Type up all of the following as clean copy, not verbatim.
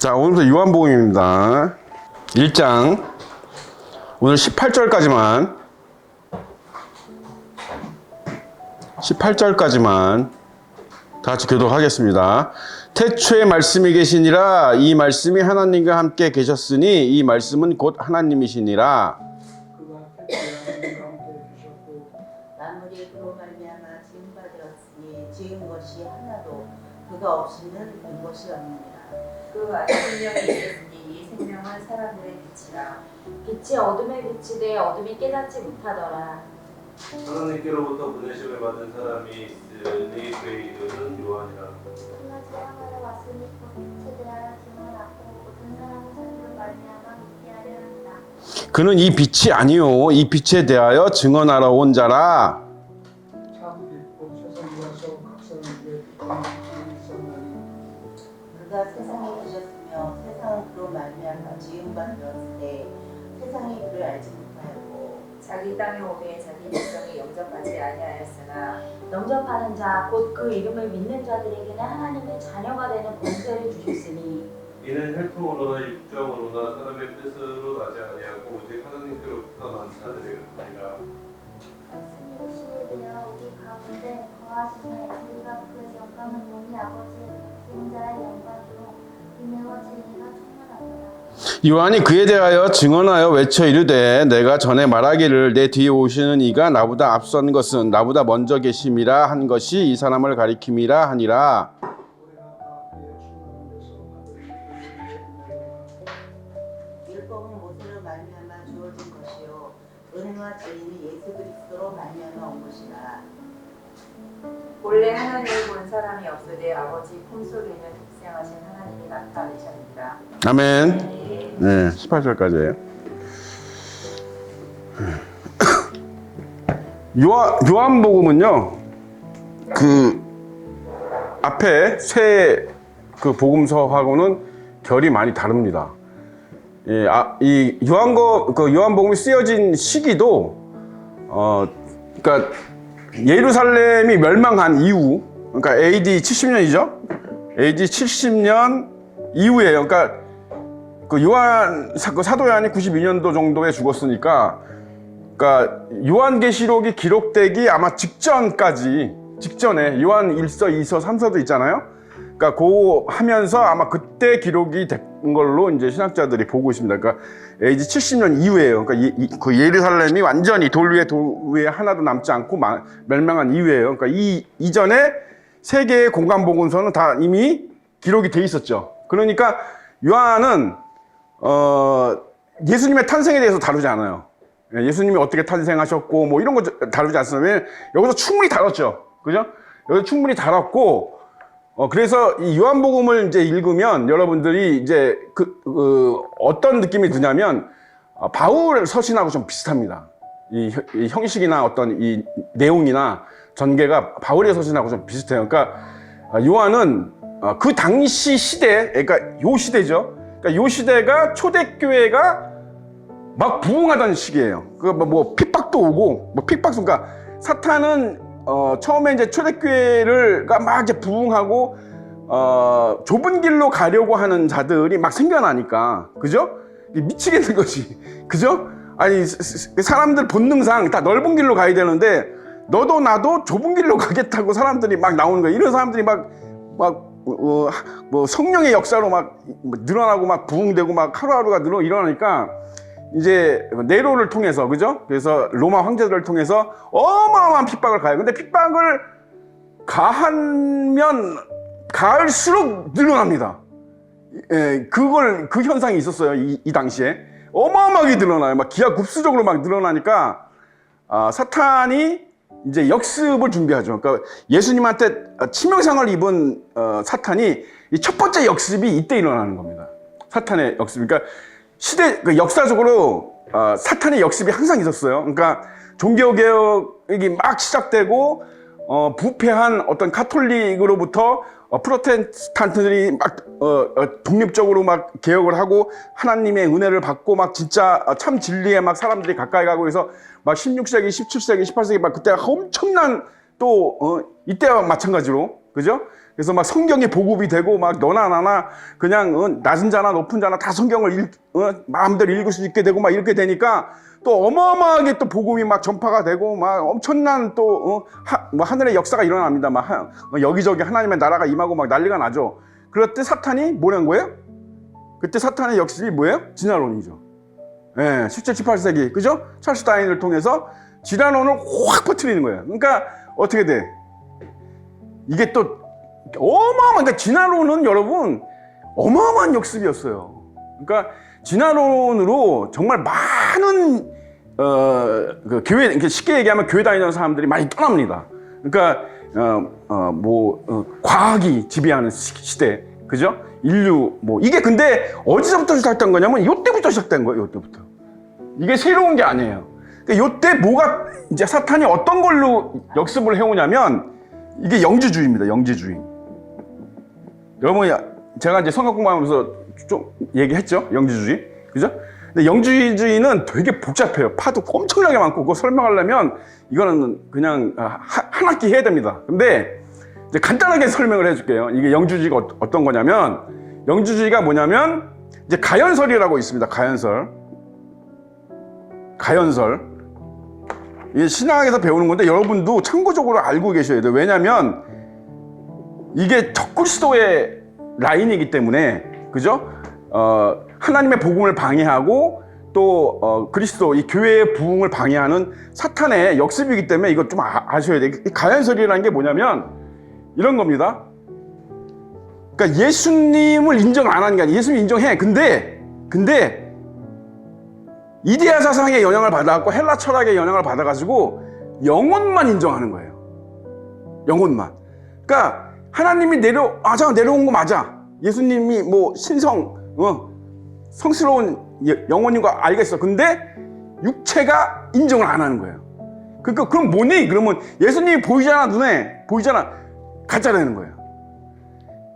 자, 오늘부터 요한복음입니다. 1장. 오늘 18절까지만 다 같이 교독하겠습니다. 태초에 말씀이 계시니라. 이 말씀이 하나님과 함께 계셨으니 이 말씀은 곧 하나님이시니라. 그가 태초에 하나님과 함께 계셨고 만물이 그로 말미암아 지은 바 되었으니 지은 것이 하나도 그가 없이는 된 것이 없느니라. 그 안에 생명이 있으니 이 생명은 사람들의 빛이라. 빛이 어둠에 비치되 어둠이 깨닫지 못하더라. 하나님께로부터 보내심을 받은 사람이 있으니 그의 이름은 요한이라. 그가 세상으로 왔으니 그 빛에 대하여 증언하고 모든 사람을 자기로 말미암아 믿게 하려 한다. 그는 이 빛이 아니요 이 빛에 대하여 증언하러 온 자라. 참 빛곧 세상에 와서 각 사람에게 빛이 있었나니 그가 세상에 계셨으며 세상은 그로 말미암아 지은 바 되었을 때 세상이 그를 알지 못하였고 자기 땅에 오매 자기 백성이 영접하지 아니하였으나 영접하는 자 곧 그 이름을 믿는 자들에게는 하나님의 자녀가 되는 권세를 주셨으니 이는 혈통으로나 육정으로나 사람의 뜻으로 나지 아니하고 오직 하나님께로부터 난 자들이니라. 말씀이 육신이 되어 우리 가운데 거하시매 우리가 그 영광을 보니 아버지의 독생자의 영광으로 은혜와 진리가 충만하더라. 요한이 그에 대하여 증언하여 외쳐 이르되 내가 전에 말하기를 내 뒤에 오시는 이가 나보다 앞선 것은 나보다 먼저 계심이라 한 것이 이 사람을 가리킴이라 하니라. 우리가 다 그의 충만한 데서 받으리. 율법은 모세로 말미암아 주어진 것이요 은혜와 진리는 예수 그리스도로 말미암아 온 것이라. 본래 하나님을 본 사람이 없으되 아버지 품속에 있는 독생하신 하나님이 나타내셨느니라. 아멘. 네, 18절까지예요. 요한복음은요, 그 앞에 새 그 복음서하고는 결이 많이 다릅니다. 예, 이 요한복음이 쓰여진 시기도 그러니까 예루살렘이 멸망한 이후, 그러니까 AD 70년이죠. AD 70년 이후에요. 그러니까 그 사도 요한이 92년도 정도에 죽었으니까, 그러니까 요한계시록이 기록되기 아마 직전에 요한 1서, 2서, 3서도 있잖아요. 그러니까 그 하면서 아마 그때 기록이 된 걸로 이제 신학자들이 보고 있습니다. 그러니까 AD 70년 이후에요. 그러니까 그 예루살렘이 완전히 돌 위에 하나도 남지 않고 멸망한 이후에요. 그러니까 이 이전에 세 개의 공간 복음서는 다 이미 기록이 돼 있었죠. 그러니까 요한은 예수님의 탄생에 대해서 다루지 않아요. 예수님이 어떻게 탄생하셨고 뭐 이런 거 다루지 않습니다. 왜냐면 여기서 충분히 다뤘죠. 그죠? 여기서 충분히 다뤘고 그래서 이 요한복음을 이제 읽으면 여러분들이 이제 어떤 느낌이 드냐면 바울 서신하고 좀 비슷합니다. 이 형식이나 어떤 이 내용이나 전개가 바울의 서신하고 좀 비슷해요. 그러니까 요한은 그 당시 시대, 그러니까 요 시대죠. 그러니까 요 시대가 초대교회가 막 부흥하던 시기예요. 그 뭐 핍박도 오고, 뭐 핍박도, 그러니까 사탄은 처음에 이제 초대교회가 막 이제 부흥하고 좁은 길로 가려고 하는 자들이 막 생겨나니까, 그죠? 미치겠는 거지, 그죠? 아니 사람들 본능상 다 넓은 길로 가야 되는데 너도 나도 좁은 길로 가겠다고 사람들이 막 나오는 거야. 이런 사람들이 뭐 성령의 역사로 막 늘어나고 막 부흥되고 막 하루하루가 일어나니까 이제 네로를 통해서, 그죠? 그래서 로마 황제들을 통해서 어마어마한 핍박을 가요. 근데 핍박을 가하면 가할수록 늘어납니다. 예, 그 현상이 있었어요. 이 당시에 어마어마하게 늘어나요. 막 기하급수적으로 막 늘어나니까 사탄이 이제 역습을 준비하죠. 그러니까 예수님한테 치명상을 입은 사탄이 이 첫 번째 역습이 이때 일어나는 겁니다. 사탄의 역습. 그러니까 역사적으로 사탄의 역습이 항상 있었어요. 그러니까 종교개혁이 막 시작되고 부패한 어떤 카톨릭으로부터 프로테스탄트들이 막 독립적으로 막 개혁을 하고 하나님의 은혜를 받고 막 진짜 참 진리에 막 사람들이 가까이 가고 해서 막 16세기, 17세기, 18세기 막 그때 엄청난 또 이때와 마찬가지로, 그죠? 그래서 막 성경이 보급이 되고 막 너나 나나 그냥 낮은 자나 높은 자나 다 성경을 마음대로 읽을 수 있게 되고 막 이렇게 되니까 또 어마어마하게 또 복음이 막 전파가 되고 막 엄청난 또 뭐 하늘의 역사가 일어납니다. 막 여기저기 하나님의 나라가 임하고 막 난리가 나죠. 그럴 때 사탄이 뭐란 거예요? 그때 사탄의 역습이 뭐예요? 진화론이죠. 예, 17, 18세기 그죠? 찰스 다윈을 통해서 진화론을 확 퍼뜨리는 거예요. 그러니까 어떻게 돼? 이게 또 어마어마한, 그러니까 진화론은 여러분 어마어마한 역습이었어요. 그러니까 진화론으로 정말 많은 그 교회, 쉽게 얘기하면 교회 다니는 사람들이 많이 떠납니다. 그러니까 과학이 지배하는 시대, 그죠? 인류 이게 근데 어디서부터 시작된 거냐면 이때부터 시작된 거예요. 이때부터. 이게 새로운 게 아니에요. 그러니까 이때 뭐가 이제 사탄이 어떤 걸로 역습을 해오냐면 이게 영지주의입니다. 영지주의. 여러분, 제가 이제 성경 공부하면서 좀 얘기했죠. 영지주의. 그죠? 근데 영지주의는 되게 복잡해요. 파도 엄청나게 많고, 그거 설명하려면 이거는 그냥 한 학기 해야 됩니다. 근데 이제 간단하게 설명을 해줄게요. 이게 영지주의가 어떤 거냐면, 영지주의가 뭐냐면, 이제 가연설이라고 있습니다. 가연설. 이게 신학에서 배우는 건데 여러분도 참고적으로 알고 계셔야 돼요. 왜냐면 이게 적그리스도의 라인이기 때문에, 그죠? 하나님의 복음을 방해하고 또 그리스도 이 교회의 부흥을 방해하는 사탄의 역습이기 때문에 이거 좀 아셔야 돼요. 이 가연설이라는 게 뭐냐면 이런 겁니다. 그러니까 예수님을 인정 안 하는 게 아니라 예수님 인정해. 근데 이데아 사상의 영향을 받아갖고 헬라 철학의 영향을 받아가지고 영혼만 인정하는 거예요. 영혼만. 그러니까 하나님이 내려온 거 맞아. 예수님이 성스러운 영혼인 거 알겠어. 근데 육체가 인정을 안 하는 거예요. 그러니까 그럼 뭐니? 그러면 예수님이 보이잖아, 눈에 보이잖아. 가짜라는 거예요.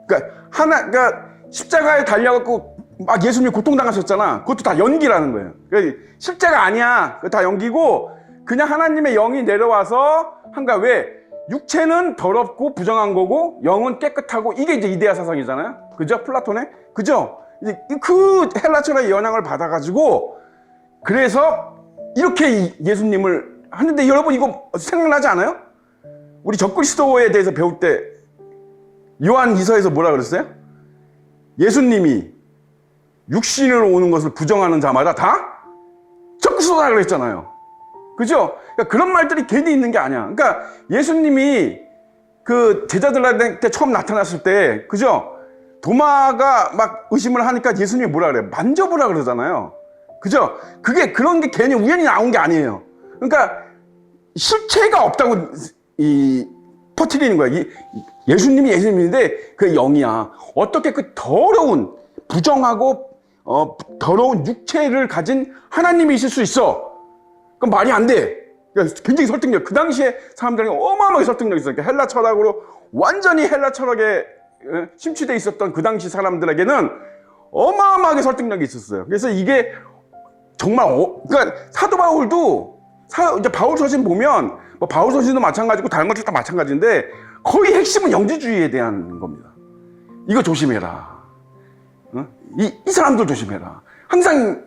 그러니까 십자가에 달려갖고 막 예수님이 고통당하셨잖아. 그것도 다 연기라는 거예요. 그러니까 십자가 아니야. 그거 다 연기고 그냥 하나님의 영이 내려와서 한 거야. 왜? 육체는 더럽고 부정한 거고 영은 깨끗하고, 이게 이제 이데아 사상이잖아요. 그죠? 플라톤의. 그죠? 이제 그 헬라 철학의 영향을 받아가지고 그래서 이렇게 예수님을 하는데, 여러분 이거 생각나지 않아요? 우리 적그리스도에 대해서 배울 때 요한 2서에서 뭐라 그랬어요? 예수님이 육신으로 오는 것을 부정하는 자마다 다 적그리스도다 그랬잖아요. 그죠? 그러니까 그런 말들이 괜히 있는 게 아니야. 그러니까 예수님이 그 제자들한테 처음 나타났을 때, 그죠? 도마가 막 의심을 하니까 예수님이 뭐라 그래요? 만져보라 그러잖아요. 그죠? 그런 게 괜히 우연히 나온 게 아니에요. 그러니까 실체가 없다고 퍼뜨리는 거야. 예수님인데 그 영이야. 어떻게 그 더러운, 부정하고 더러운 육체를 가진 하나님이 있을 수 있어? 그럼 말이 안 돼. 그러니까 굉장히 설득력. 그 당시에 사람들이 어마어마하게 설득력이 있어요. 헬라 철학으로 완전히 헬라 철학에 심취돼 있었던 그 당시 사람들에게는 어마어마하게 설득력이 있었어요. 그래서 이게 정말 그러니까 사도 바울도 이제 바울 서신 보면 바울 서신도 마찬가지고 다른 것도 다 마찬가지인데 거의 핵심은 영지주의에 대한 겁니다. 이거 조심해라. 이 사람들 조심해라. 항상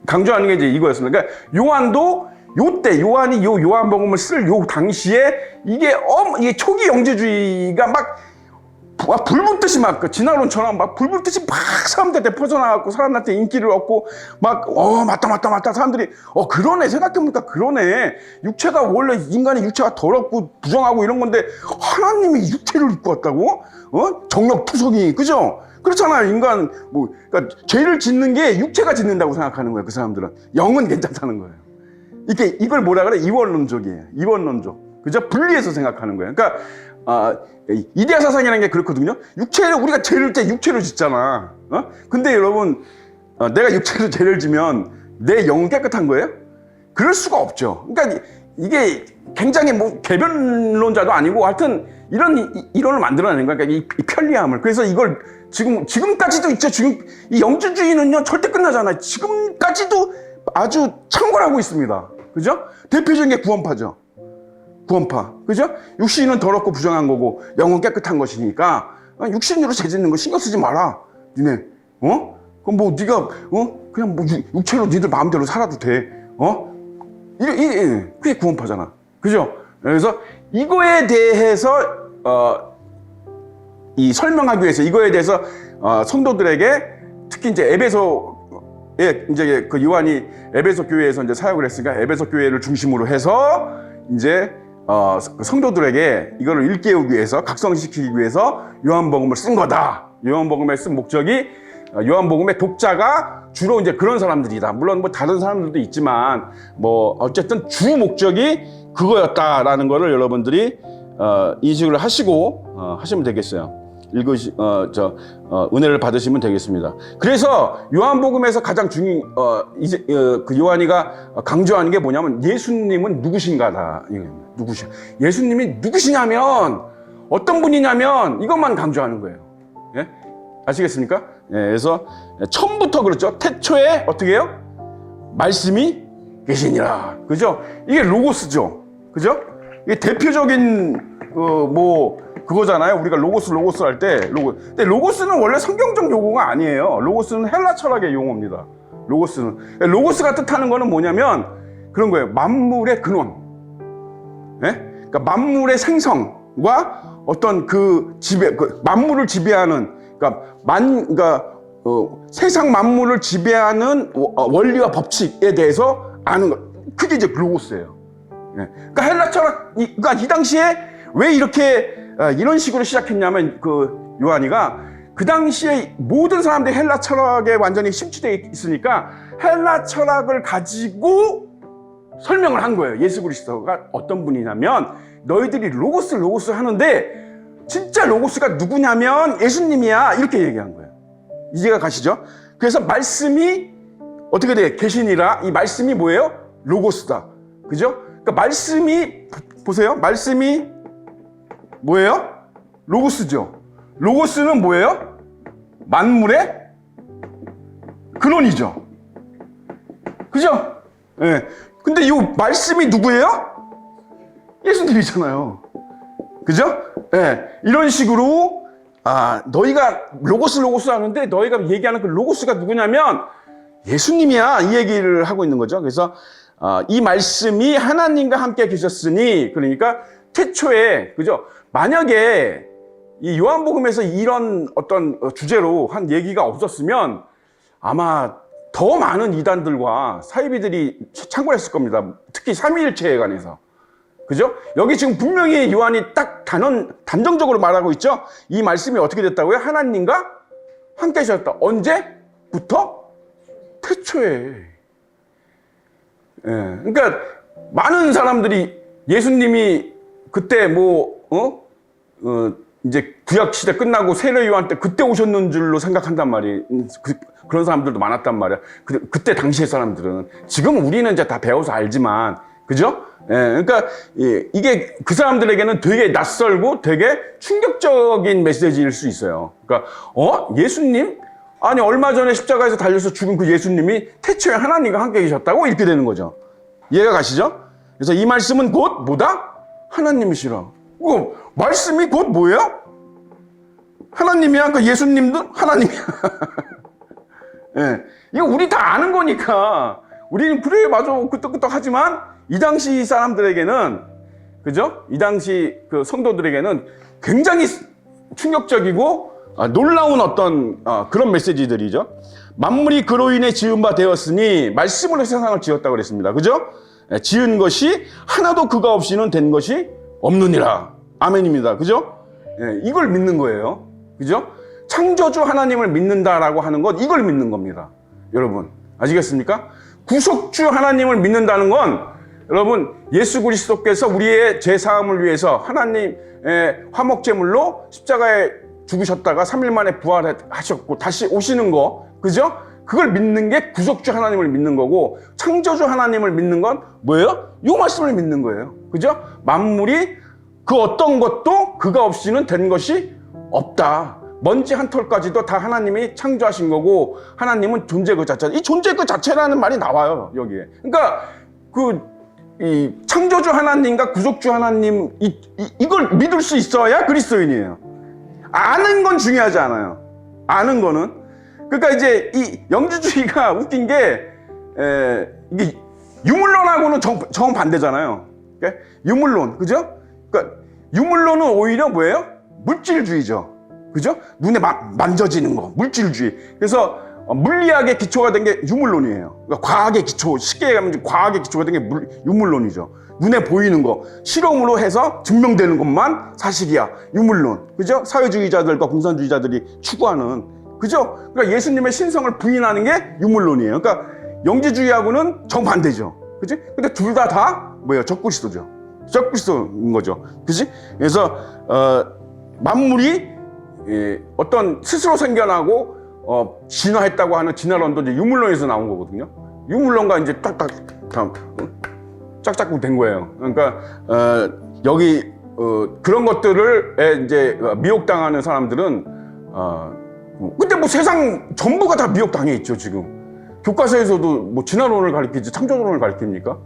강조하는 게 이제 이거였습니다. 그러니까 요한이 요한복음을 쓸 요 당시에 이게 초기 영지주의가 막 불붙듯이 막 진화론처럼 막 불붙듯이 막 사람들한테 퍼져나가고 사람들한테 인기를 얻고 막 맞다 사람들이 그러네, 생각해보니까 그러네. 육체가 원래 인간의 육체가 더럽고 부정하고 이런 건데 하나님이 육체를 입고 왔다고? 정력투성이, 그죠? 그렇잖아요. 인간 그러니까 죄를 짓는 게 육체가 짓는다고 생각하는 거예요. 그 사람들은 영은 괜찮다는 거예요. 이걸 뭐라 그래? 이원론적이에요. 이원론적. 그죠? 분리해서 생각하는 거예요. 그러니까 이데아 사상이라는 게 그렇거든요. 우리가 죄를 때 육체를 짓잖아. 근데 여러분, 내가 육체로 죄를 지면 내 영은 깨끗한 거예요? 그럴 수가 없죠. 그러니까 이게 굉장히 개변론자도 아니고 하여튼 이런 이론을 만들어내는 거야. 그러니까 이 편리함을. 그래서 이걸 지금까지도 있죠. 지금 이 영지주의는요 절대 끝나잖아요. 지금까지도 아주 창궐하고 있습니다. 그죠? 대표적인 게 구원파죠. 구원파. 그죠? 육신은 더럽고 부정한 거고 영은 깨끗한 것이니까 육신으로 죄짓는 거 신경 쓰지 마라. 니네. 그럼 뭐 네가 그냥 뭐 육체로 니들 마음대로 살아도 돼. 그게 구원파잖아. 그죠? 그래서 이거에 대해서 이 설명하기 위해서 이거에 대해서 성도들에게 특히 이제 에베소에 이제 그 요한이 에베소 교회에서 이제 사역을 했으니까 에베소 교회를 중심으로 해서 이제 성도들에게 이거를 일깨우기 위해서 각성시키기 위해서 요한복음을 쓴 거다. 요한복음을 쓴 목적이 요한복음의 독자가 주로 이제 그런 사람들이다. 물론 뭐 다른 사람들도 있지만 뭐 어쨌든 주 목적이 그거였다라는 거를 여러분들이 인식을 하시고 하시면 되겠어요. 은혜를 받으시면 되겠습니다. 그래서 요한복음에서 가장 그 요한이가 강조하는 게 뭐냐면 예수님은 누구신가다. 예수님이 누구시냐면 어떤 분이냐면 이것만 강조하는 거예요. 예? 아시겠습니까? 예, 그래서 처음부터 그렇죠. 태초에 어떻게 해요? 말씀이 계시니라. 그죠? 이게 로고스죠. 그죠? 이게 대표적인 그거잖아요. 우리가 로고스 할 때 근데 로고스는 원래 성경적 용어가 아니에요. 로고스는 헬라 철학의 용어입니다. 로고스가 뜻하는 거는 뭐냐면 그런 거예요. 만물의 근원. 예? 그러니까 만물의 생성과 어떤 만물을 지배하는 세상 만물을 지배하는 원리와 법칙에 대해서 아는 것. 그게 이제 로고스예요. 예. 그러니까 헬라 철학, 그러니까 이 당시에 왜 이렇게 이런 식으로 시작했냐면 그 요한이가 그 당시에 모든 사람들이 헬라 철학에 완전히 심취되어 있으니까 헬라 철학을 가지고 설명을 한 거예요. 예수 그리스도가 어떤 분이냐면 너희들이 로고스 하는데 진짜 로고스가 누구냐면 예수님이야 이렇게 얘기한 거예요. 이해가 가시죠? 그래서 말씀이 어떻게 돼? 계시니라. 이 말씀이 뭐예요? 로고스다. 그죠? 그러니까 말씀이 보세요. 말씀이 뭐예요? 로고스죠. 로고스는 뭐예요? 만물의 근원이죠. 그죠? 예. 근데 이 말씀이 누구예요? 예수님이잖아요. 그죠? 예. 이런 식으로 너희가 로고스 하는데 너희가 얘기하는 그 로고스가 누구냐면 예수님이야 이 얘기를 하고 있는 거죠. 그래서 이 말씀이 하나님과 함께 계셨으니 그러니까 태초에 그죠? 만약에 이 요한복음에서 이런 어떤 주제로 한 얘기가 없었으면 아마 더 많은 이단들과 사이비들이 창궐했을 겁니다. 특히 삼위일체에 관해서. 그죠? 여기 지금 분명히 요한이 딱 단정적으로 말하고 있죠? 이 말씀이 어떻게 됐다고요? 하나님과 함께 하셨다. 언제부터? 태초에. 예. 그러니까 많은 사람들이 예수님이 그때 이제 구약 시대 끝나고 세례 요한 때 그때 오셨는 줄로 생각한단 말이에요. 그런 사람들도 많았단 말이야. 그때 당시의 사람들은. 지금 우리는 이제 다 배워서 알지만, 그죠? 예, 그러니까 이게 그 사람들에게는 되게 낯설고 되게 충격적인 메시지일 수 있어요. 그러니까 예수님? 아니 얼마 전에 십자가에서 달려서 죽은 그 예수님이 태초에 하나님과 함께 계셨다고 이렇게 되는 거죠. 이해가 가시죠? 그래서 이 말씀은 곧 뭐다? 하나님이시라. 말씀이 곧 뭐예요? 하나님이야. 그러니까 예수님도 하나님이야. 예, 이거 우리 다 아는 거니까 우리는 그래 맞아 끄떡끄떡 하지만 이 당시 사람들에게는 그죠? 이 당시 그 성도들에게는 굉장히 충격적이고 놀라운 어떤 그런 메시지들이죠. 만물이 그로 인해 지은 바 되었으니 말씀으로 세상을 지었다고 그랬습니다. 그죠? 지은 것이 하나도 그가 없이는 된 것이 없느니라. 아멘입니다. 그죠? 이걸 믿는 거예요. 그죠? 창조주 하나님을 믿는다라고 하는 것, 이걸 믿는 겁니다. 여러분, 아시겠습니까? 구속주 하나님을 믿는다는 건 여러분, 예수 그리스도께서 우리의 죄사함을 위해서 하나님의 화목제물로 십자가에 죽으셨다가 3일 만에 부활하셨고 다시 오시는 거, 그죠? 그걸 믿는 게 구속주 하나님을 믿는 거고, 창조주 하나님을 믿는 건 뭐예요? 이 말씀을 믿는 거예요. 그죠? 만물이 그 어떤 것도 그가 없이는 된 것이 없다. 먼지 한 털까지도 다 하나님이 창조하신 거고, 하나님은 존재 그 자체. 이 존재 그 자체라는 말이 나와요, 여기에. 그러니까 이 창조주 하나님과 구속주 하나님 이걸 믿을 수 있어야 그리스도인이에요. 아는 건 중요하지 않아요. 아는 거는. 그러니까 이제 이 영주주의가 웃긴 게 이게 유물론하고는 정반대잖아요. 그러니까 유물론, 그죠? 그러니까 유물론은 오히려 뭐예요? 물질주의죠. 그죠? 눈에 만져지는 거, 물질주의. 그래서 물리학의 기초가 된 게 유물론이에요. 그러니까 과학의 기초, 쉽게 얘기하면 과학의 기초가 된 게 유물론이죠. 눈에 보이는 거, 실험으로 해서 증명되는 것만 사실이야. 유물론. 그죠? 사회주의자들과 공산주의자들이 추구하는. 그죠? 그러니까 예수님의 신성을 부인하는 게 유물론이에요. 그러니까 영지주의하고는 정반대죠. 그지? 근데 둘 다 뭐예요? 적그리스도죠. 적그리스도인 거죠. 그지? 그래서, 만물이 어떤 스스로 생겨나고, 진화했다고 하는 진화론도 이제 유물론에서 나온 거거든요. 유물론과 이제 짝짝꿍 된 거예요. 그러니까, 여기, 그런 것들을 이제 미혹당하는 사람들은, 근데 뭐 세상 전부가 다 미혹당해 있죠, 지금. 교과서에서도 뭐 진화론을 가르치지 창조론을 가르칩니까?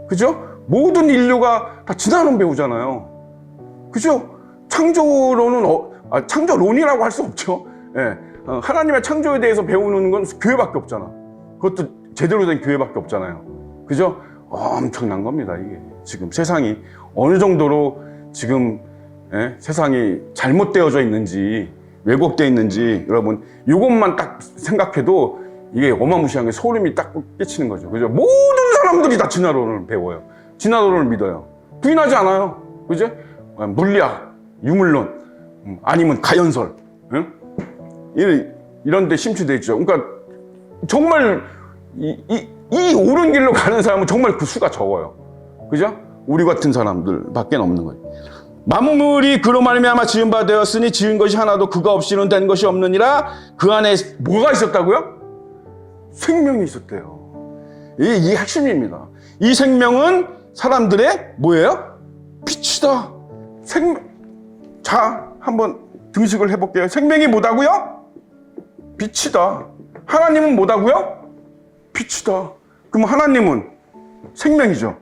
그죠? 모든 인류가 다 진화론 배우잖아요. 그죠? 창조론은 창조론이라고 할 수 없죠. 예. 하나님의 창조에 대해서 배우는 건 교회밖에 없잖아. 그것도 제대로 된 교회밖에 없잖아요. 그죠? 엄청난 겁니다, 이게. 지금 세상이 어느 정도로 지금 세상이 잘못되어져 있는지 왜곡되어 있는지 여러분 이것만 딱 생각해도 이게 어마무시한 게 소름이 딱 끼치는 거죠. 그죠? 모든 사람들이 다 진화론을 배워요. 진화론을 믿어요. 부인하지 않아요. 그죠? 물리학, 유물론, 아니면 가연설, 응? 이런 데 심취되어 있죠. 그러니까 정말 이 옳은 길로 가는 사람은 정말 그 수가 적어요. 그죠? 우리 같은 사람들밖에 없는 거예요. 만물이 그로 말미암아 지은 바 되었으니 지은 것이 하나도 그가 없이는 된 것이 없느니라. 그 안에 뭐가 있었다고요? 생명이 있었대요. 이게 핵심입니다. 이 생명은 사람들의 뭐예요? 빛이다. 자, 한번 등식을 해볼게요. 생명이 뭐다고요? 빛이다. 하나님은 뭐다고요? 빛이다. 그럼 하나님은 생명이죠.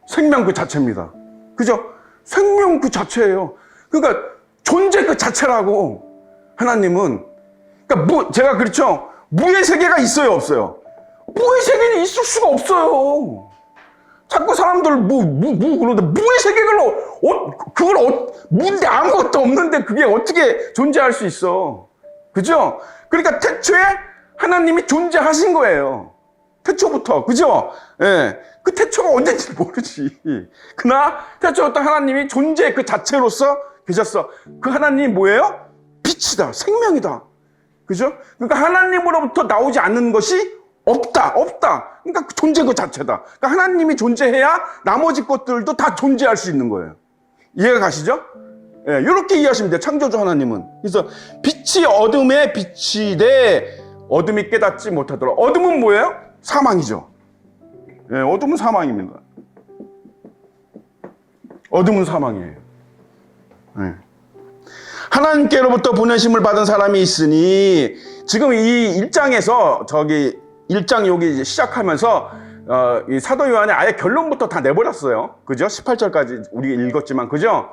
생명 그 자체입니다. 그죠? 생명 그 자체예요. 그러니까 존재 그 자체라고. 하나님은. 그러니까 제가 그렇죠. 무의 세계가 있어요, 없어요? 무의 세계는 있을 수가 없어요. 자꾸 사람들 그러는데 무의 세계를 무인데 아무것도 없는데 그게 어떻게 존재할 수 있어? 그죠? 그러니까 태초에 하나님이 존재하신 거예요. 태초부터, 그죠? 예. 그 태초가 언제인지 모르지. 그러나 태초부터 하나님이 존재 그 자체로서 계셨어. 그 하나님이 뭐예요? 빛이다. 생명이다. 그죠? 그러니까 하나님으로부터 나오지 않는 것이 없다. 그러니까 존재 그 자체다. 그러니까 하나님이 존재해야 나머지 것들도 다 존재할 수 있는 거예요. 이해가 가시죠? 예, 이렇게 이해하시면 돼요. 창조주 하나님은. 그래서 빛이 어둠에 비치되 어둠이 깨닫지 못하더라. 어둠은 뭐예요? 사망이죠. 예, 어둠은 사망입니다. 어둠은 사망이에요. 예. 하나님께로부터 보내심을 받은 사람이 있으니 지금 이 1장에서 저기 1장 여기 시작하면서 이 사도 요한이 아예 결론부터 다 내버렸어요. 그죠? 18절까지 우리가 읽었지만 그죠?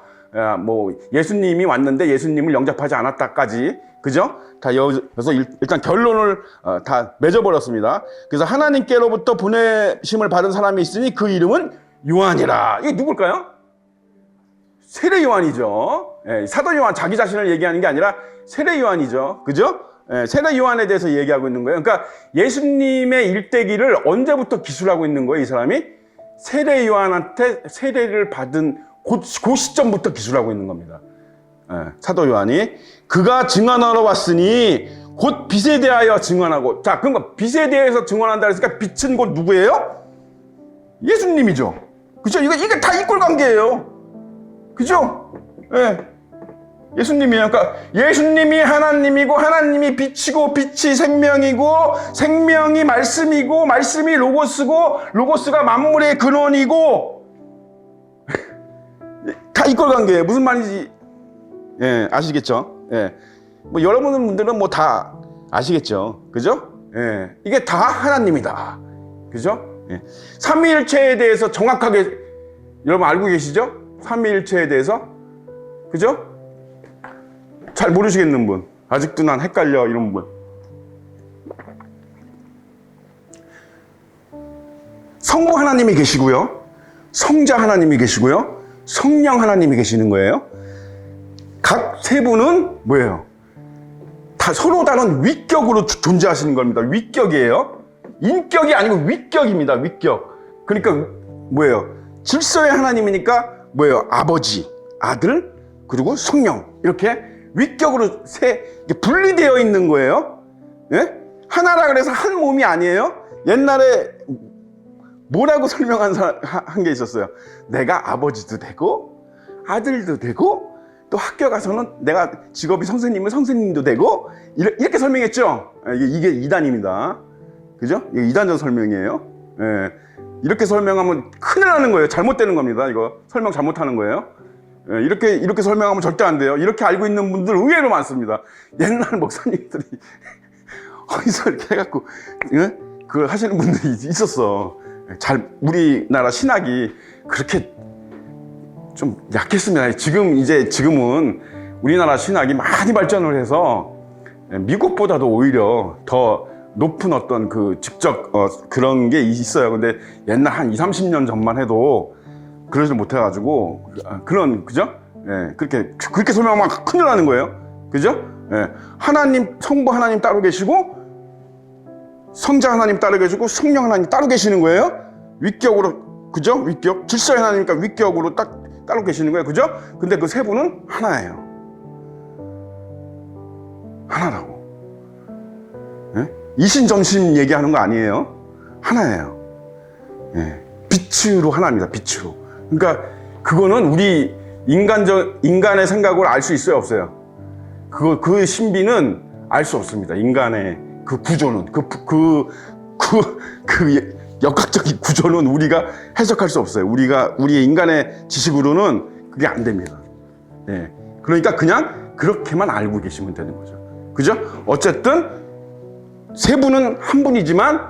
뭐 예수님이 왔는데 예수님을 영접하지 않았다까지 그죠? 다 여기서 일단 결론을 다 맺어버렸습니다. 그래서 하나님께로부터 보내심을 받은 사람이 있으니 그 이름은 요한이라. 이게 누굴까요? 세례 요한이죠. 예, 사도 요한 자기 자신을 얘기하는 게 아니라 세례 요한이죠. 그죠? 예, 세례 요한에 대해서 얘기하고 있는 거예요. 그러니까 예수님의 일대기를 언제부터 기술하고 있는 거예요, 이 사람이? 세례 요한한테 세례를 받은 그 시점부터 기술하고 있는 겁니다. 예, 사도 요한이 그가 증언하러 왔으니 곧 빛에 대하여 증언하고. 자, 그러니까 빛에 대해서 증언한다 그랬으니까 빛은 곧 누구예요? 예수님이죠. 그죠? 이게 다 이꼴관계예요. 그죠? 예. 예수님이에요. 그러니까 예수님이 하나님이고 하나님이 빛이고 빛이 생명이고 생명이 말씀이고 말씀이 로고스고 로고스가 만물의 근원이고 다 이꼴관계예요. 무슨 말인지 예, 아시겠죠? 예. 뭐 여러분들은 뭐 다 아시겠죠? 그죠? 예. 이게 다 하나님이다. 그죠? 삼위일체에 대해서 정확하게 여러분 알고 계시죠? 삼위일체에 대해서. 그죠? 잘 모르시겠는 분. 아직도 난 헷갈려 이런 분. 성부 하나님이 계시고요. 성자 하나님이 계시고요. 성령 하나님이 계시는 거예요. 각 세 분은 뭐예요? 다 서로 다른 위격으로 존재하시는 겁니다. 위격이에요. 인격이 아니고 위격입니다. 위격. 그러니까 뭐예요? 질서의 하나님이니까 뭐예요? 아버지, 아들, 그리고 성령. 이렇게 위격으로 이렇게 분리되어 있는 거예요. 예? 하나라 그래서 한 몸이 아니에요. 옛날에 뭐라고 설명한 한 게 있었어요. 내가 아버지도 되고 아들도 되고 또 학교 가서는 내가 직업이 선생님은 선생님도 되고 이렇게 설명했죠. 이게 이단입니다. 그죠? 이게 이단적 설명이에요. 예. 이렇게 설명하면 큰일 나는 거예요. 잘못되는 겁니다. 이거 설명 잘못하는 거예요. 예. 이렇게 설명하면 절대 안 돼요. 이렇게 알고 있는 분들 의외로 많습니다. 옛날 목사님들이 어디서 이렇게 해갖고 예? 그걸 하시는 분들이 있었어. 우리나라 신학이 그렇게 좀 약했습니다. 지금은 우리나라 신학이 많이 발전을 해서 미국보다도 오히려 더 높은 어떤 그 직접 그런 게 있어요. 근데 옛날 한 20-30년 전만 해도 그러지 못해가지고 그죠? 예, 그렇게 설명하면 큰일 나는 거예요. 그죠? 예, 하나님, 성부 하나님 따로 계시고 성자 하나님 따로 계시고 성령 하나님 따로 계시는 거예요. 위격으로, 그죠? 위격. 질서의 하나님이니까 위격으로 따로 계시는 거예요. 그죠? 근데 그 세 분은 하나예요. 하나라고. 예? 이신전심 얘기하는 거 아니에요. 하나예요. 예. 빛으로 하나입니다. 빛으로. 그러니까 그거는 우리 인간의 생각으로 알 수 있어요, 없어요? 그 신비는 알 수 없습니다. 인간의 그 구조는 그 역학적인 구조는 우리가 해석할 수 없어요. 우리의 인간의 지식으로는 그게 안 됩니다. 예. 그러니까 그냥 그렇게만 알고 계시면 되는 거죠. 그죠? 어쨌든 세 분은 한 분이지만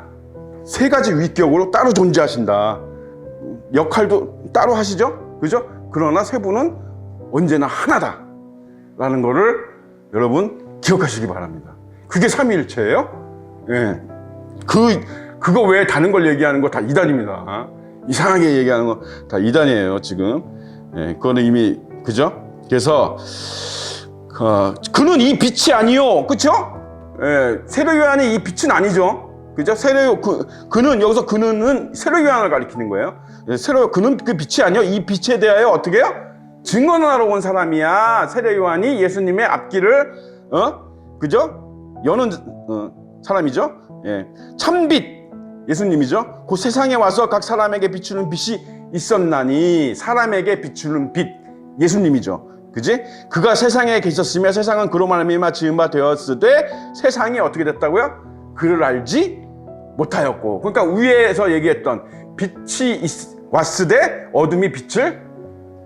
세 가지 위격으로 따로 존재하신다. 역할도 따로 하시죠? 그죠? 그러나 세 분은 언제나 하나다. 라는 거를 여러분 기억하시기 바랍니다. 그게 삼위일체예요. 예. 그거 외에 다른 걸 얘기하는 거 다 이단입니다. 이상하게 얘기하는 거 다 이단이에요, 지금. 예, 그거는 이미, 그죠? 그래서, 그는 이 빛이 아니요. 그쵸? 예, 세례요한이 이 빛은 아니죠. 그죠? 그는, 여기서 그는 세례요한을 가리키는 거예요. 그는 그 빛이 아니요. 이 빛에 대하여 어떻게 해요? 증언하러 온 사람이야. 세례요한이 예수님의 앞길을, 그죠? 여는, 사람이죠. 예. 참빛. 예수님이죠. 그 세상에 와서 각 사람에게 비추는 빛이 있었나니 사람에게 비추는 빛 예수님이죠. 그지? 그가 세상에 계셨으며 세상은 그로 말미암아 지은 바 되었으되 세상이 어떻게 됐다고요? 그를 알지 못하였고. 그러니까 위에서 얘기했던 빛이 왔으되 어둠이 빛을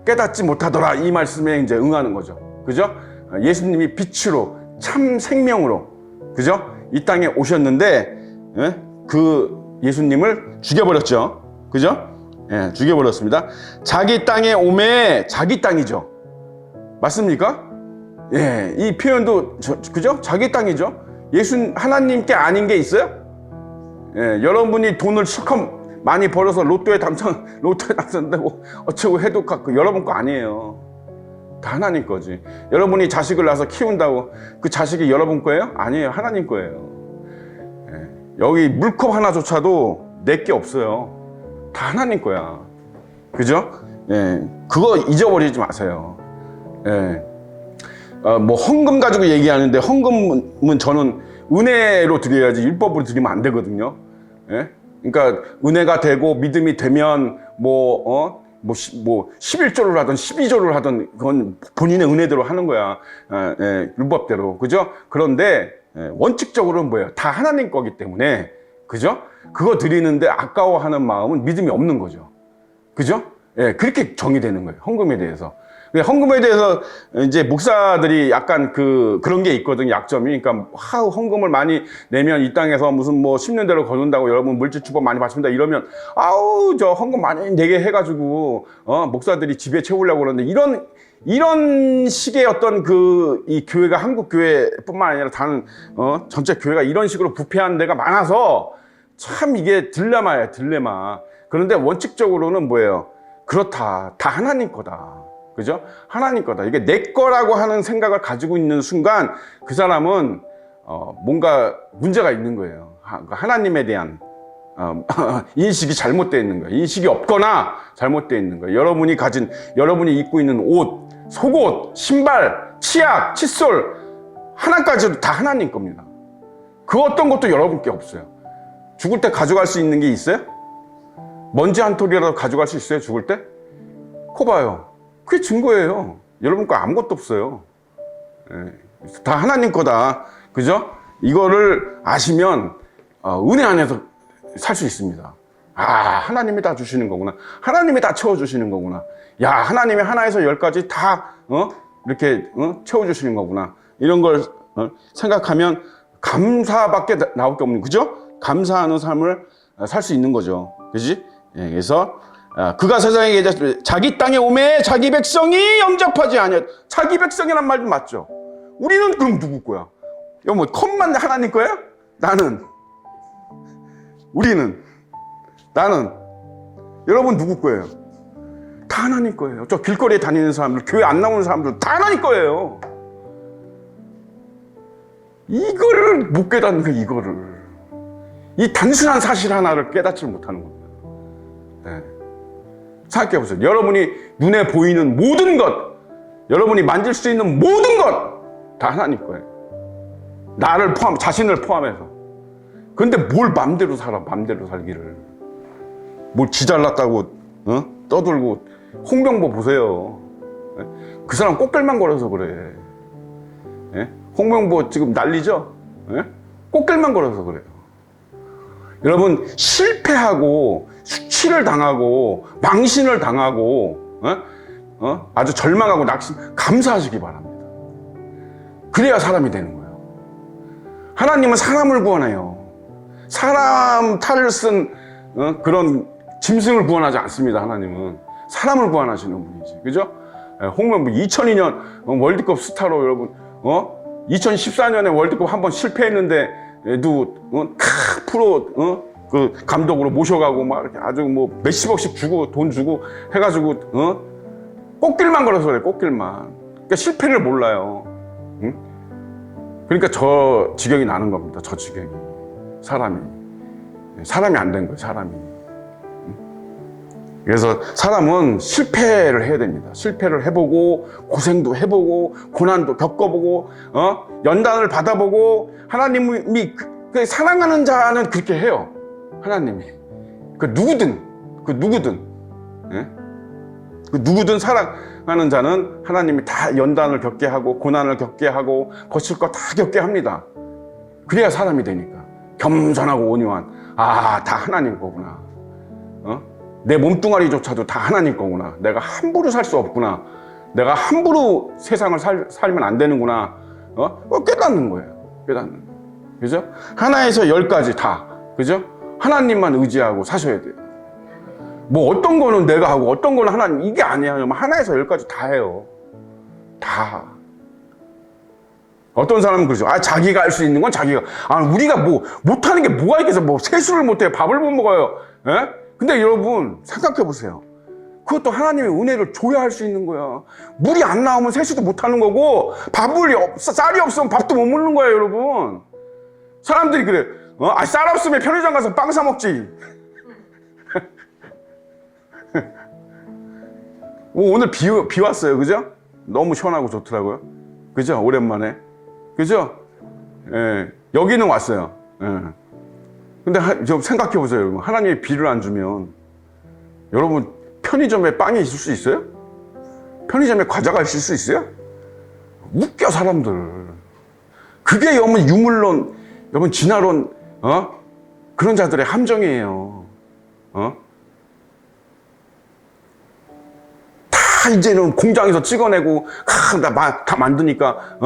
깨닫지 못하더라 이 말씀에 이제 응하는 거죠. 그죠? 예수님이 빛으로 참 생명으로 그죠? 이 땅에 오셨는데 예? 그 예수님을 죽여버렸죠. 그죠? 예, 죽여버렸습니다. 자기 땅에 오매 자기 땅이죠. 맞습니까? 예, 이 표현도 그죠? 자기 땅이죠. 하나님께 아닌 게 있어요? 예, 여러분이 돈을 실컷 많이 벌어서 로또에 당첨되고 어쩌고 해도 여러분 거 아니에요. 다 하나님 거지. 여러분이 자식을 낳아서 키운다고 그 자식이 여러분 거예요? 아니에요. 하나님 거예요. 여기 물컵 하나조차도 내게 없어요. 다 하나님 거야. 그죠? 예, 그거 잊어버리지 마세요. 예. 뭐 헌금 가지고 얘기하는데 헌금은 저는 은혜로 드려야지 율법으로 드리면 안 되거든요. 예? 그러니까 은혜가 되고 믿음이 되면 뭐 11조를 하든 12조를 하든 그건 본인의 은혜대로 하는 거야. 예, 율법대로. 그죠? 그런데 원칙적으로는 뭐예요? 다 하나님 거기 때문에 그죠? 그거 드리는데 아까워하는 마음은 믿음이 없는 거죠. 그죠? 예, 그렇게 정의되는 거예요. 헌금에 대해서. 헌금에 대해서 이제 목사들이 약간 그런 게 있거든요. 약점이. 그러니까 헌금을 많이 내면 이 땅에서 무슨 뭐 10년 대로 거둔다고 여러분 물질 축복 많이 받습니다. 이러면 아우 저 헌금 많이 내게 해가지고 목사들이 집에 채우려고 그러는데 이런 식의 어떤 이 교회가 한국 교회뿐만 아니라 다른 전체 교회가 이런 식으로 부패한 데가 많아서 참 이게 딜레마예요. 딜레마. 그런데 원칙적으로는 뭐예요? 그렇다. 다 하나님 거다. 그죠? 하나님 거다. 이게 내 거라고 하는 생각을 가지고 있는 순간 그 사람은 뭔가 문제가 있는 거예요. 하나님에 대한 인식이 잘못되어 있는 거예요. 인식이 없거나 잘못되어 있는 거예요. 여러분이 입고 있는 옷, 속옷, 신발, 치약, 칫솔 하나까지도 다 하나님 겁니다. 그 어떤 것도 여러분께 없어요. 죽을 때 가져갈 수 있는 게 있어요? 먼지 한 톨이라도 가져갈 수 있어요? 죽을 때? 코 봐요. 그게 증거예요. 여러분 거 아무것도 없어요. 다 하나님 거다. 그죠? 이거를 아시면 은혜 안에서 살 수 있습니다. 하나님이 다 주시는 거구나. 하나님이 다 채워주시는 거구나. 야, 하나님이 하나에서 10까지 다 이렇게 채워주시는 거구나. 이런 걸 생각하면 감사밖에 나올 게 없는, 그죠? 감사하는 삶을 살 수 있는 거죠. 그지? 그래서 그가 세상에 계셨을 때 자기 땅에 오매 자기 백성이 영접하지 아니하였. 자기 백성이란 말도 맞죠. 우리는 그럼 누구 거야? 뭐 컵만 하나님 거야? 나는 여러분 누구 거예요? 다 하나님 거예요. 저 길거리에 다니는 사람들, 교회 안 나오는 사람들 다 하나님 거예요. 이거를 못 깨닫는 거예요. 이거를. 이 단순한 사실 하나를 깨닫지 못하는 겁니다. 네. 생각해 보세요. 여러분이 눈에 보이는 모든 것, 여러분이 만질 수 있는 모든 것 다 하나님 거예요. 나를 자신을 포함해서. 근데 뭘 맘대로 살아, 맘대로 살기를. 뭘 지잘났다고 떠들고. 홍명보 보세요. 그 사람 꽃길만 걸어서 그래. 홍명보 지금 난리죠? 꽃길만 걸어서 그래요. 여러분, 실패하고 수치를 당하고 망신을 당하고 아주 절망하고 낙심, 감사하시기 바랍니다. 그래야 사람이 되는 거예요. 하나님은 사람을 구원해요. 사람 탈을 쓴 그런 짐승을 구원하지 않습니다. 하나님은 사람을 구원하시는 분이지. 그죠? 홍명보 2002년 월드컵 스타로 여러분 2014년에 월드컵 한번 실패했는데도 프로 그 감독으로 모셔가고 막 이렇게 아주 뭐 몇십억씩 주고 돈 주고 해가지고 꽃길만 걸어서 그래. 꽃길만. 그러니까 실패를 몰라요. 그러니까 저 지경이 나는 겁니다. 저 지경이. 사람이 안 된 거예요. 사람이. 그래서 사람은 실패를 해야 됩니다. 실패를 해보고 고생도 해보고 고난도 겪어보고 연단을 받아보고 하나님이 사랑하는 자는 그렇게 해요. 하나님이 누구든 사랑하는 자는 하나님이 다 연단을 겪게 하고 고난을 겪게 하고 거칠 거 다 겪게 합니다. 그래야 사람이 되니까 겸손하고 온유한 다 하나님 거구나. 내 몸뚱아리조차도 다 하나님 거구나. 내가 함부로 살 수 없구나. 내가 함부로 세상을 살면 안 되는구나. 깨닫는 거예요. 깨닫는 거예요. 그죠? 하나에서 10까지 다. 그죠? 하나님만 의지하고 사셔야 돼요. 뭐 어떤 거는 내가 하고 어떤 거는 하나님, 이게 아니에요. 하나에서 10까지 다 해요. 다. 어떤 사람은 그러죠. 자기가 할 수 있는 건 자기가. 우리가 뭐 못하는 게 뭐가 있겠어. 뭐 세수를 못해요. 밥을 못 먹어요. 근데 여러분 생각해 보세요. 그것도 하나님의 은혜를 줘야 할 수 있는 거야. 물이 안 나오면 세수도 못 하는 거고, 쌀이 없으면 밥도 못 먹는 거야, 여러분. 사람들이 그래. 쌀 없으면 편의점 가서 빵 사 먹지. 오늘 비 왔어요. 그죠? 너무 시원하고 좋더라고요. 그죠? 오랜만에. 그죠? 예. 여기는 왔어요. 예. 근데 좀 생각해 보세요, 여러분. 하나님이 비를 안 주면 여러분 편의점에 빵이 있을 수 있어요? 편의점에 과자가 있을 수 있어요? 웃겨, 사람들. 그게 여러분 유물론, 여러분 진화론, 그런 자들의 함정이에요. 다 이제는 공장에서 찍어내고 다 만드니까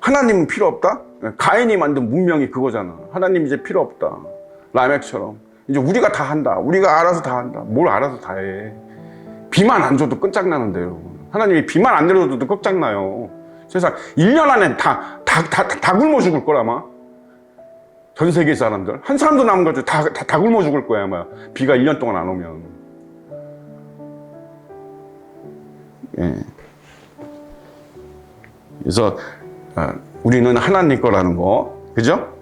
하나님은 필요 없다? 가인이 만든 문명이 그거잖아. 하나님 이제 필요 없다. 라멕처럼 이제 우리가 다 한다. 우리가 알아서 다 한다. 뭘 알아서 다 해. 비만 안 줘도 끝장나는데 여러분. 하나님이 비만 안 내려줘도 끝장나요. 세상 1년 안에 다 굶어 죽을 거라 아마. 전 세계 사람들 한 사람도 남은 거죠. 다 굶어 죽을 거야 아마. 비가 1년 동안 안 오면. 예. 그래서 우리는 하나님 거라는 거, 그죠?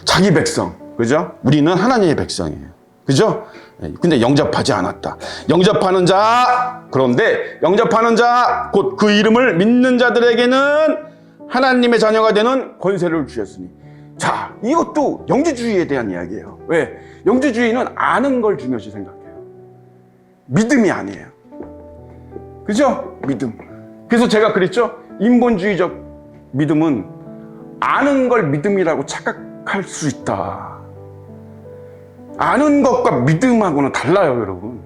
자기 백성, 그죠? 우리는 하나님의 백성이에요, 그죠? 근데 영접하지 않았다. 영접하는 자, 그런데 영접하는 자, 곧 그 이름을 믿는 자들에게는 하나님의 자녀가 되는 권세를 주셨으니. 자, 이것도 영지주의에 대한 이야기예요. 왜? 영지주의는 아는 걸 중요시 생각해요. 믿음이 아니에요. 그죠? 믿음. 그래서 제가 그랬죠? 인본주의적 믿음은 아는 걸 믿음이라고 착각할 수 있다. 아는 것과 믿음하고는 달라요, 여러분.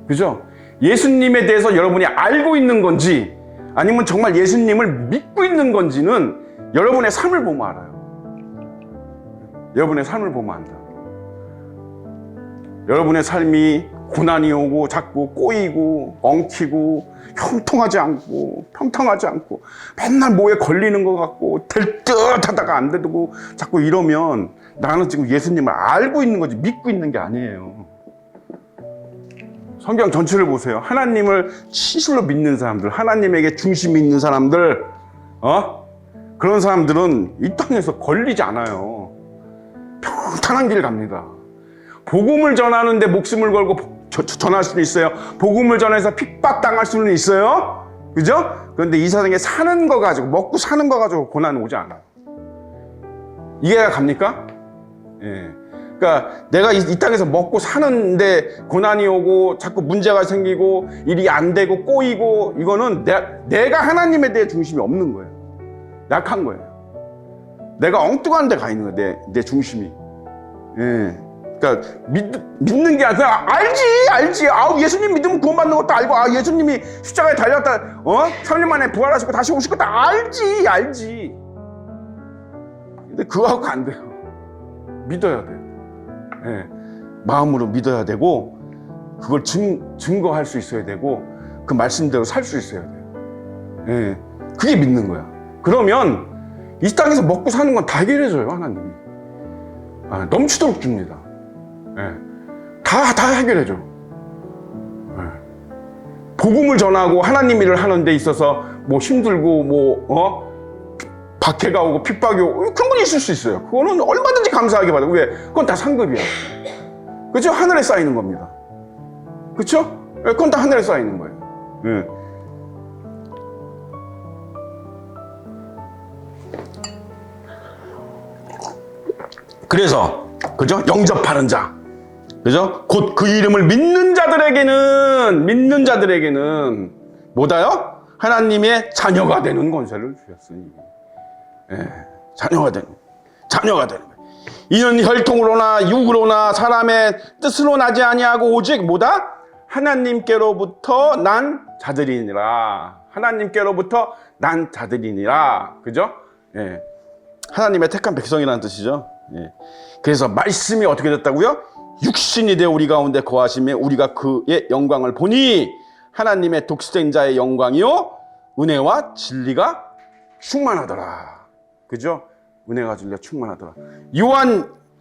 그죠? 예수님에 대해서 여러분이 알고 있는 건지 아니면 정말 예수님을 믿고 있는 건지는 여러분의 삶을 보면 알아요. 여러분의 삶을 보면 안다. 여러분의 삶이 고난이 오고 자꾸 꼬이고 엉키고 형통하지 않고 평통하지 않고 맨날 뭐에 걸리는 것 같고 될 듯 하다가 안 되고 자꾸 이러면 나는 지금 예수님을 알고 있는 거지 믿고 있는 게 아니에요. 성경 전체를 보세요. 하나님을 진실로 믿는 사람들, 하나님에게 중심이 있는 사람들, 그런 사람들은 이 땅에서 걸리지 않아요. 평탄한 길 갑니다. 복음을 전하는데 목숨을 걸고 전할 수는 있어요. 복음을 전해서 핍박당할 수는 있어요. 그죠? 그런데 이 세상에 사는 거 가지고, 먹고 사는 거 가지고 고난 오지 않아요. 이해가 갑니까? 예. 그러니까 내가 이 땅에서 먹고 사는데 고난이 오고 자꾸 문제가 생기고 일이 안 되고 꼬이고, 이거는 내가 하나님에 대해 중심이 없는 거예요. 약한 거예요. 내가 엉뚱한 데 가 있는 거예요. 내 중심이. 예. 그러니까 믿는 게 아니라 알지. 예수님 믿으면 구원받는 것도 알고, 예수님이 십자가에 달렸다 3년 만에 부활하시고 다시 오실 것도 알지. 근데 그거하고 안 돼요. 믿어야 돼요. 예. 마음으로 믿어야 되고, 그걸 증거할 수 있어야 되고, 그 말씀대로 살 수 있어야 돼요. 예. 그게 믿는 거야. 그러면 이 땅에서 먹고 사는 건 다 해결해줘요, 하나님이. 넘치도록 줍니다. 예. 다 해결해줘. 예. 복음을 전하고 하나님 일을 하는 데 있어서 뭐 힘들고 박해가 오고 핍박이 오고 그런 건 있을 수 있어요. 그거는 얼마든지 감사하게 받아요. 왜? 그건 다 상급이야. 그죠? 하늘에 쌓이는 겁니다. 그쵸? 예, 그건 다 하늘에 쌓이는 거예요. 예. 그래서 그죠? 영접하는 자, 그죠? 곧 그 이름을 믿는 자들에게는 뭐다요? 하나님의 자녀가 되는 권세를 주셨으니. 예, 자녀가 되는 거예요. 이는 혈통으로나 육으로나 사람의 뜻으로 나지 아니하고 오직 뭐다? 하나님께로부터 난 자들이니라. 그죠? 예, 하나님의 택한 백성이라는 뜻이죠. 예. 그래서 말씀이 어떻게 됐다고요? 육신이 되어 우리 가운데 거하심에 우리가 그의 영광을 보니 하나님의 독생 자의 영광이요 은혜와 진리가 충만하더라. 그죠? 은혜가 진리가 충만하더라.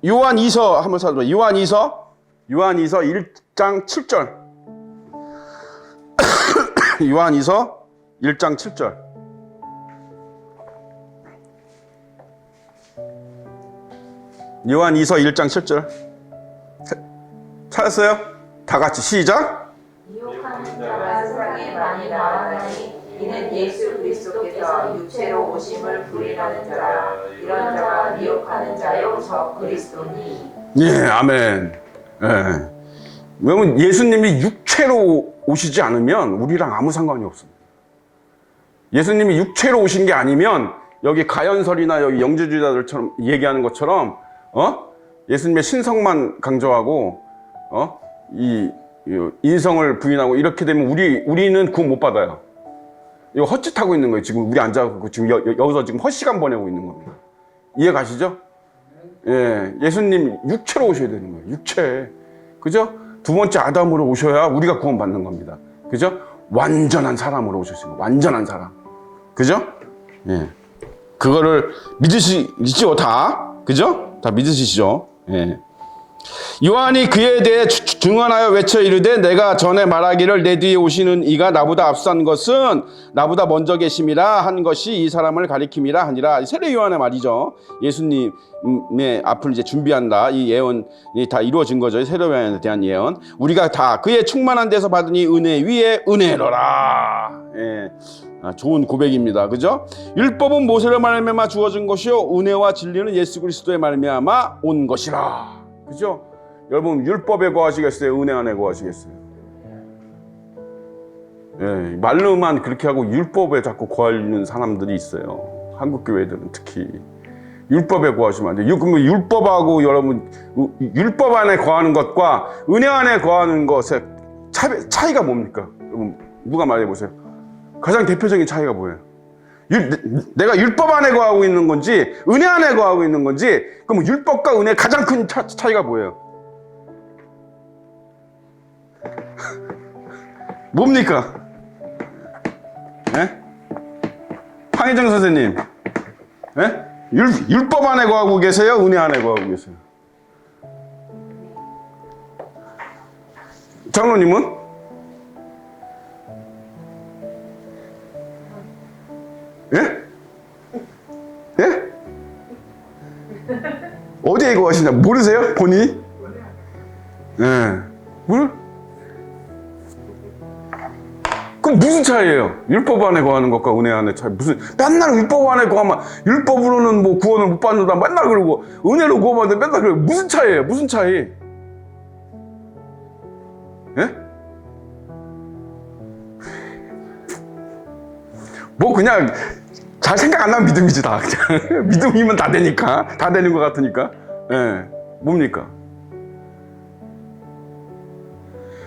요한이서 한번 살펴봐. 요한이서 1장 7절. 요한이서 1장 7절. 요한이서 1장 7절. 찾았어요? 다 같이 시작. 미혹하는 자가 세상에 많이 나왔나니 이는 예수 그리스도께서 육체로 오심을 부인하는 자라. 이런 자가 미혹하는 자요 저 그리스도니. 예, 아멘. 예. 왜냐면 예수님이 육체로 오시지 않으면 우리랑 아무 상관이 없습니다. 예수님이 육체로 오신 게 아니면 여기 가연설이나 여기 영지주의자들처럼 얘기하는 것처럼 예수님의 신성만 강조하고 인성을 부인하고 이렇게 되면 우리는 구원 못 받아요. 이거 헛짓하고 있는 거예요. 지금 우리 앉아서 지금 여기서 지금 헛시간 보내고 있는 겁니다. 이해 가시죠? 예, 예수님 육체로 오셔야 되는 거예요. 육체. 그죠? 두 번째 아담으로 오셔야 우리가 구원 받는 겁니다. 그죠? 완전한 사람으로 오셨어요. 완전한 사람. 그죠? 예. 그거를 믿으시죠? 다? 그죠? 다 믿으시죠? 예. 요한이 그에 대해 증언하여 외쳐 이르되 내가 전에 말하기를 내 뒤에 오시는 이가 나보다 앞선 것은 나보다 먼저 계심이라 한 것이 이 사람을 가리킴이라 하니라. 세례 요한의 말이죠. 예수님의 앞을 이제 준비한다. 이 예언이 다 이루어진 거죠. 세례 요한에 대한 예언. 우리가 다 그의 충만한 데서 받으니 은혜 위에 은혜로라. 예. 좋은 고백입니다. 그죠? 율법은 모세로 말미암아 주어진 것이요 은혜와 진리는 예수 그리스도의 말미암아 온 것이라. 그죠? 여러분 율법에 거하시겠어요? 은혜 안에 거하시겠어요? 예, 말로만 그렇게 하고 율법에 자꾸 거하는 사람들이 있어요. 한국 교회들은 특히 율법에 거하시면 안 돼요. 그러면 율법하고 여러분 율법 안에 거하는 것과 은혜 안에 거하는 것의 차이가 뭡니까? 여러분 누가 말해 보세요. 가장 대표적인 차이가 뭐예요? 내가 율법 안에 거하고 있는 건지 은혜 안에 거하고 있는 건지 그럼 율법과 은혜의 가장 큰 차이가 뭐예요? 뭡니까? 네? 황희정 선생님, 네? 율법 안에 거하고 계세요? 은혜 안에 거하고 계세요? 장로님은? 예? 예? 어디에 거하시냐? 모르세요? 본인이? 예. 뭘? 그럼 무슨 차이예요? 율법 안에 거하는 것과 은혜 안에 차이. 무슨, 맨날 율법 안에 거하면, 율법으로는 뭐 구원을 못 받는다. 맨날 그러고, 은혜로 구원받는다. 맨날 그러고. 무슨 차이예요? 무슨 차이? 예? 뭐 그냥 잘 생각 안 나면 믿음이지 다. 그냥 믿음이면 다 되니까. 다 되는 것 같으니까. 예. 뭡니까?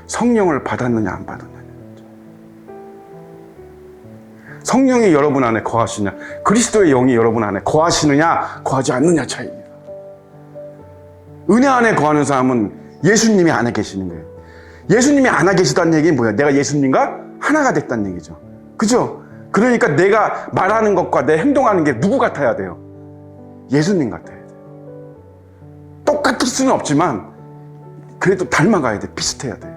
성령을 받았느냐 안 받았느냐. 성령이 여러분 안에 거하시냐, 그리스도의 영이 여러분 안에 거하시느냐 거하지 않느냐 차이입니다. 은혜 안에 거하는 사람은 예수님이 안에 계시는 거예요. 예수님이 안에 계시다는 얘기는 뭐예요? 내가 예수님과 하나가 됐다는 얘기죠. 그죠? 그러니까 내가 말하는 것과 내 행동하는 게 누구 같아야 돼요? 예수님 같아야 돼요. 똑같을 수는 없지만 그래도 닮아가야 돼. 비슷해야 돼.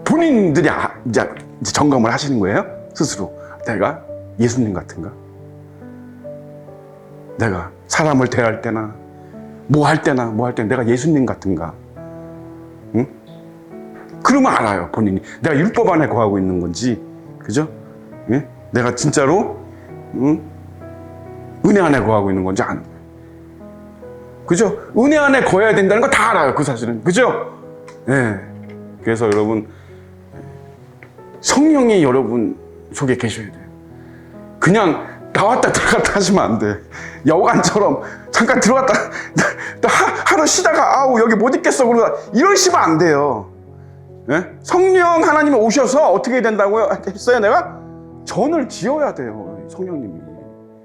본인들이 이제 점검을 하시는 거예요. 스스로. 내가 예수님 같은가? 내가 사람을 대할 때나 뭐 할 때나 내가 예수님 같은가? 응? 그러면 알아요. 본인이. 내가 율법 안에 거하고 있는 건지. 그죠? 예? 내가 진짜로 은혜 안에 거하고 있는 건지 아는 거예요. 그죠? 은혜 안에 거해야 된다는 거 다 알아요. 그 사실은. 그죠? 예. 그래서 여러분 성령이 여러분 속에 계셔야 돼요. 그냥 나왔다 들어갔다 하시면 안 돼. 여관처럼 잠깐 들어갔다 하루 쉬다가 아우 여기 못 있겠어 그러다 이러시면 안 돼요. 예? 성령 하나님이 오셔서 어떻게 된다고요? 했어요 내가? 전을 지어야 돼요. 성령님이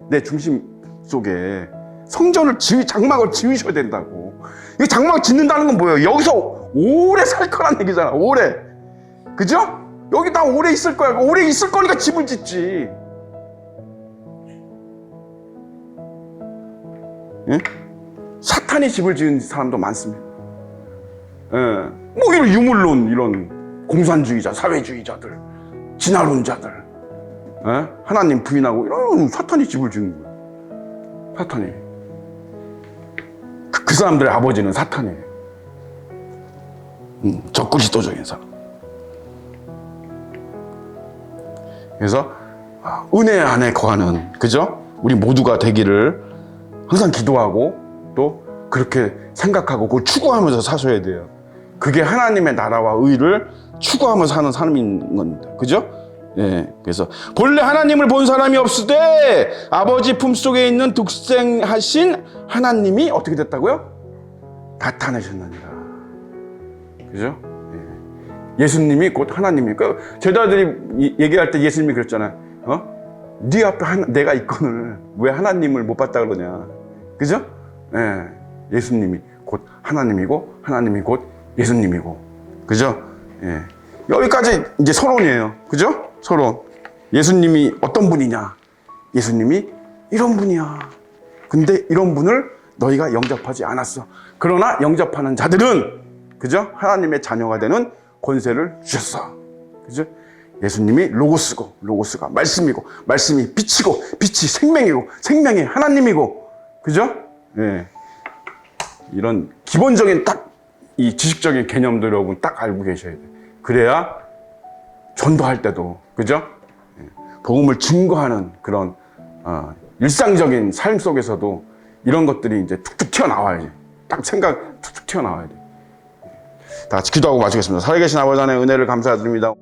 내 중심 속에 성전을 장막을 지으셔야 된다고. 이 장막 짓는다는 건 뭐예요? 여기서 오래 살 거란 얘기잖아. 오래. 그죠? 여기 나 오래 있을 거야. 오래 있을 거니까 집을 짓지. 예? 사탄이 집을 지은 사람도 많습니다. 예. 뭐 이런 유물론, 이런 공산주의자, 사회주의자들, 진화론자들, 예? 하나님 부인하고 이런 사탄이 집을 지은 거예요. 사탄이. 그 사람들의 아버지는 사탄이에요. 적그리스도적인 사람. 그래서 은혜 안에 거하는, 그죠? 우리 모두가 되기를 항상 기도하고 또 그렇게 생각하고 그걸 추구하면서 사셔야 돼요. 그게 하나님의 나라와 의를 추구하면서 사는 삶인 겁니다. 그죠? 예. 그래서 본래 하나님을 본 사람이 없으되 아버지 품속에 있는 독생하신 하나님이 어떻게 됐다고요? 나타내셨느니라. 그죠? 예. 예수님이 곧 하나님이. 그 제자들이 얘기할 때 예수님이 그랬잖아요. 네 앞에 내가 있거늘 왜 하나님을 못 봤다 그러냐. 그죠? 예. 예수님이 곧 하나님이고 하나님이 곧 예수님이고. 그죠? 예. 여기까지 이제 서론이에요. 그죠? 서론. 예수님이 어떤 분이냐? 예수님이 이런 분이야. 근데 이런 분을 너희가 영접하지 않았어. 그러나 영접하는 자들은, 그죠? 하나님의 자녀가 되는 권세를 주셨어. 그죠? 예수님이 로고스고, 로고스가 말씀이고, 말씀이 빛이고, 빛이 생명이고, 생명이 하나님이고, 그죠? 예. 이런 기본적인 딱 이 지식적인 개념들 여러분 딱 알고 계셔야 돼요. 그래야 전도할 때도, 그죠? 예. 복음을 증거하는 그런 일상적인 삶 속에서도 이런 것들이 이제 툭툭 튀어나와야지. 딱 생각 툭툭 튀어나와야 돼. 다 같이 기도하고 마치겠습니다. 살아계신 아버지 하나님의 은혜를 감사드립니다.